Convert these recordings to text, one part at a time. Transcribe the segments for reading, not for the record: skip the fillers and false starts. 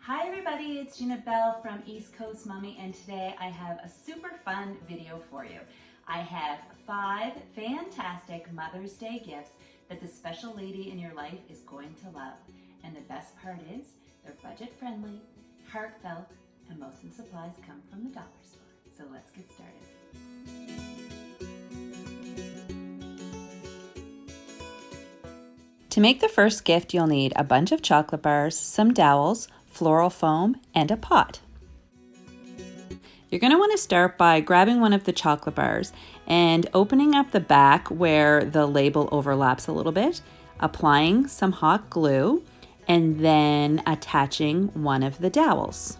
Hi everybody, it's Gina Bell from East Coast Mommy, and today I have a super fun video for you. I have 5 fantastic Mother's Day gifts that the special lady in your life is going to love. And the best part is, they're budget friendly, heartfelt, and most of the supplies come from the dollar store. So let's get started. To make the first gift, you'll need a bunch of chocolate bars, some dowels, floral foam, and a pot. You're going to want to start by grabbing one of the chocolate bars and opening up the back where the label overlaps a little bit, applying some hot glue, and then attaching one of the dowels.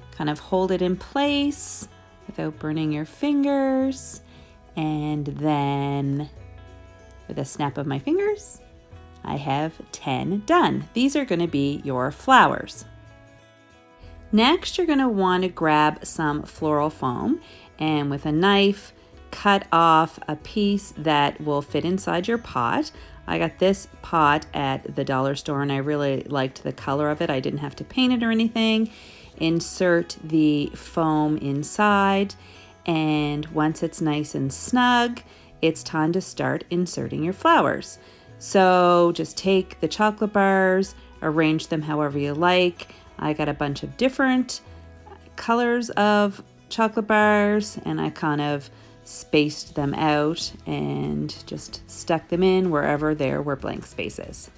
Kind of hold it in place without burning your fingers, and then with a snap of my fingers, I have 10 done. These are going to be your flowers. Next, you're going to want to grab some floral foam and with a knife, cut off a piece that will fit inside your pot. I got this pot at the dollar store and I really liked the color of it. I didn't have to paint it or anything. Insert the foam inside, and once it's nice and snug, it's time to start inserting your flowers. So just take the chocolate bars, arrange them however you like. I got a bunch of different colors of chocolate bars and I kind of spaced them out and just stuck them in wherever there were blank spaces.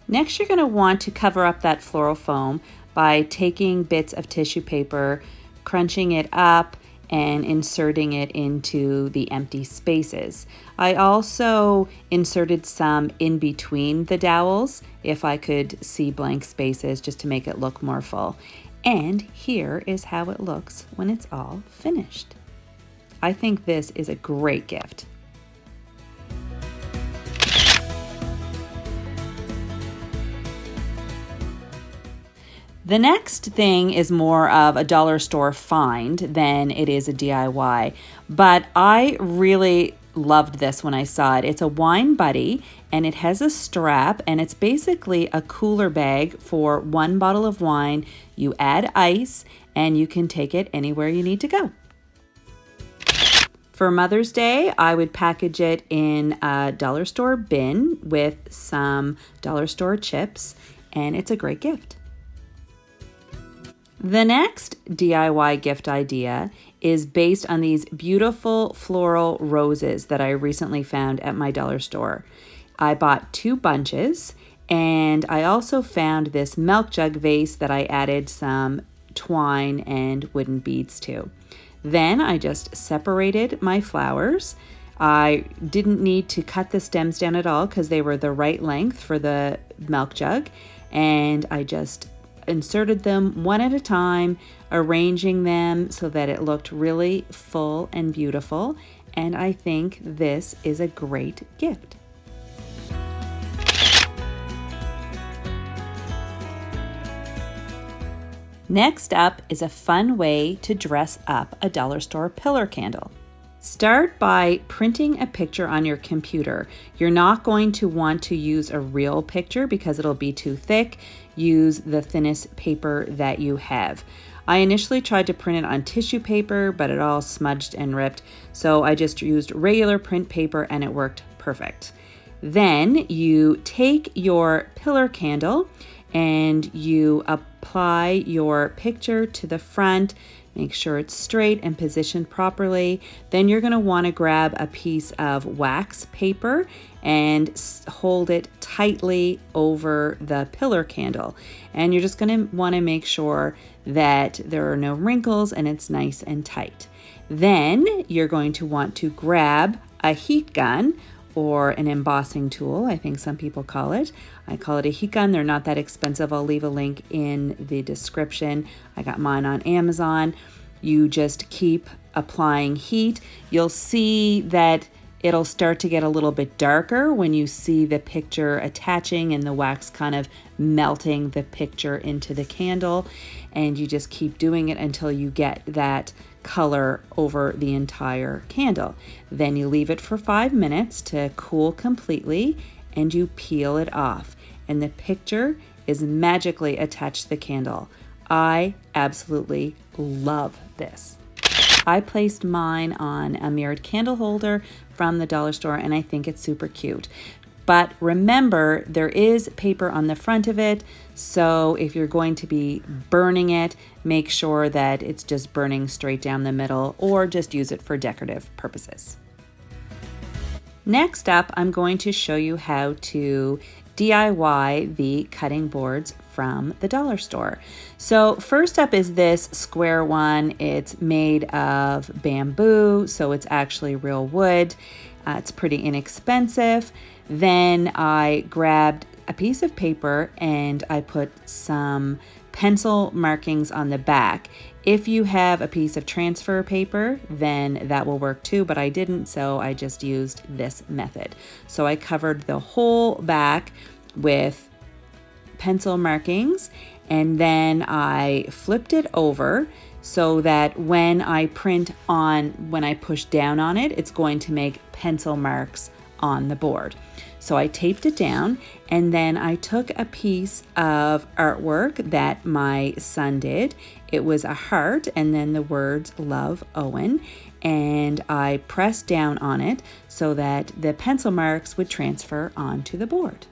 Next, you're going to want to cover up that floral foam by taking bits of tissue paper, crunching it up, and inserting it into the empty spaces. I also inserted some in between the dowels if I could see blank spaces just to make it look more full. And here is how it looks when it's all finished. I think this is a great gift. The next thing is more of a dollar store find than it is a DIY, but I really loved this when I saw it. It's a wine buddy and it has a strap and it's basically a cooler bag for 1 bottle of wine. You add ice and you can take it anywhere you need to go. For Mother's Day, I would package it in a dollar store bin with some dollar store chips, and it's a great gift. The next DIY gift idea is based on these beautiful floral roses that I recently found at my dollar store. I bought 2 bunches and I also found this milk jug vase that I added some twine and wooden beads to. Then I just separated my flowers. I didn't need to cut the stems down at all because they were the right length for the milk jug, and I just inserted them one at a time, arranging them so that it looked really full and beautiful, and I think this is a great gift. Next up is a fun way to dress up a dollar store pillar candle. Start by printing a picture on your computer. You're not going to want to use a real picture because it'll be too thick. Use the thinnest paper that you have. I initially tried to print it on tissue paper, but it all smudged and ripped, so I just used regular print paper and it worked perfect. Then you take your pillar candle and you apply your picture to the front. Make sure it's straight and positioned properly. Then you're going to want to grab a piece of wax paper and hold it tightly over the pillar candle. And you're just going to want to make sure that there are no wrinkles and it's nice and tight. Then you're going to want to grab a heat gun or an embossing tool, I think some people call it. I call it a heat gun. They're not that expensive. I'll leave a link in the description. I got mine on Amazon. You just keep applying heat. You'll see that it'll start to get a little bit darker when you see the picture attaching and the wax kind of melting the picture into the candle. And you just keep doing it until you get that color over the entire candle. Then you leave it for 5 minutes to cool completely and you peel it off. And the picture is magically attached to the candle. I absolutely love this. I placed mine on a mirrored candle holder from the dollar store and I think it's super cute. But remember, there is paper on the front of it, so if you're going to be burning it, make sure that it's just burning straight down the middle, or just use it for decorative purposes. Next up, I'm going to show you how to DIY the cutting boards from the dollar store. So first up is this square one. It's made of bamboo, so it's actually real wood. It's pretty inexpensive. Then I grabbed a piece of paper and I put some pencil markings on the back. If you have a piece of transfer paper, then that will work too, but I didn't, so I just used this method. So I covered the whole back with pencil markings, and then I flipped it over so that when I push down on it, it's going to make pencil marks on the board. So I taped it down, and then I took a piece of artwork that my son did. It was a heart and then the words "Love, Owen," and I pressed down on it so that the pencil marks would transfer onto the board.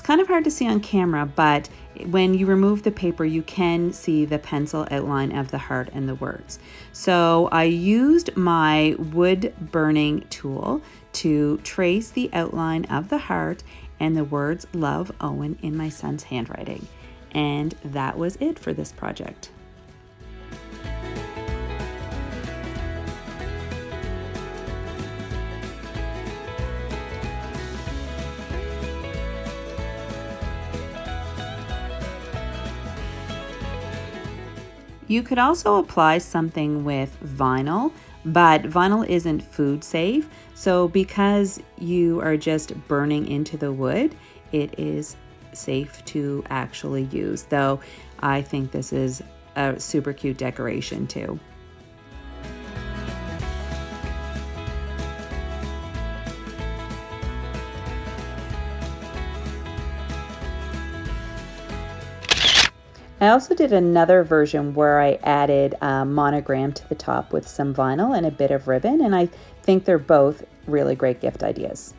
Kind of hard to see on camera, but when you remove the paper, you can see the pencil outline of the heart and the words. So I used my wood burning tool to trace the outline of the heart and the words "Love, Owen" in my son's handwriting. And that was it for this project. You could also apply something with vinyl, but vinyl isn't food safe. So because you are just burning into the wood, it is safe to actually use, though I think this is a super cute decoration too. I also did another version where I added a monogram to the top with some vinyl and a bit of ribbon, and I think they're both really great gift ideas.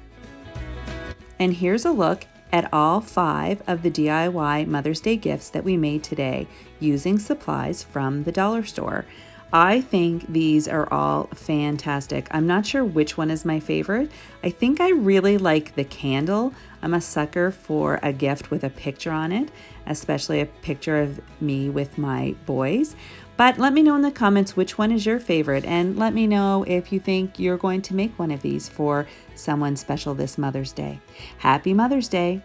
And here's a look at all 5 of the DIY Mother's Day gifts that we made today using supplies from the dollar store. I think these are all fantastic. I'm not sure which one is my favorite. I think I really like the candle. I'm a sucker for a gift with a picture on it, especially a picture of me with my boys. But let me know in the comments which one is your favorite, and let me know if you think you're going to make one of these for someone special this Mother's Day. Happy Mother's Day!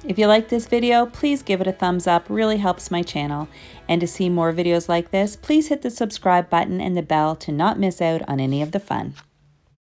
If you like this video, please give it a thumbs up, really helps my channel. And to see more videos like this, please hit the subscribe button and the bell to not miss out on any of the fun.